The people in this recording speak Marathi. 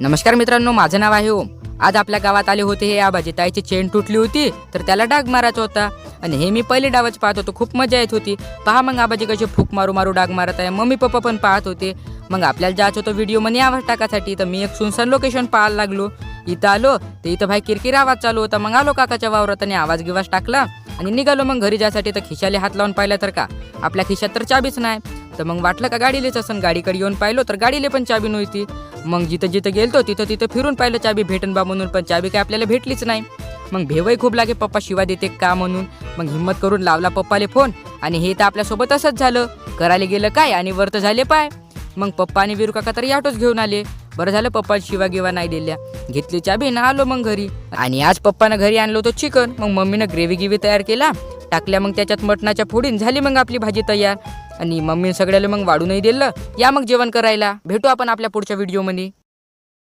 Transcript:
नमस्कार मित्रांनो, माझं नाव आहे ओम। आज आपल्या गावात आले होते हे आबाजी ताईची चेन तुटली होती तर त्याला डाग मारायचा होता आणि हे मी पहिले डावच पाहत होतो। खूप मजा येत होती। पहा मग आबाजी कसे फूक मारू मारू डाग मारत आहे। मम्मी पप्पा पण पाहत होते। मग आपल्याला जायचं होतं व्हिडिओ मध्ये आवाज टाकायसाठी। तर मी एक सुनसान लोकेशन पाहायला लागलो। इथं आलो तर इथं भाई किरकिर आवाज चालू होता। मग आलो काकाच्या वावरात आणि आवाज गिवाज टाकला आणि निघालो मग घरी जायसाठी। तर खिशाले हात लावून पाहिलं तर का आपल्या खिशात तर चाबीच नाही। तर मग वाटलं का गाडीलेच असं। गाडीकडे येऊन पाहिलो तर गाडीले पण चाबी नव्हती। मग जिथं जिथं गेलतो तिथं फिरून पाहिलं चाबी भेटन बा म्हणून, पण चाबी काय आपल्याला भेटलीच नाही। मग भेवही खूप लागे पप्पा शिवा देते का म्हणून। मग हिम्मत करून लावला पप्पाले फोन आणि हे तर आपल्यासोबत असंच झालं। करायला गेलं काय आणि वर तर झाले पाय। मग पप्पा आणि वीरू काका तरी ऑटोच घेऊन आले। बरं झालं पप्पा शिवा गिवा नाही दिल्या। घेतली चाबी ना आलो मग घरी। आणि आज पप्पानं घरी आणलं होतं चिकन। मग मम्मीनं ग्रेव्ही गिवी तयार केला टाकल्या। मग त्याच्यात मटणाच्या फोडीन झाली मग आपली भाजी तयार। आणि मम्मी सगळ्याला मग वाढूनही दिलं। या मग जेवण करायला। भेटू आपण आपल्या पुढच्या व्हिडिओ मध्ये।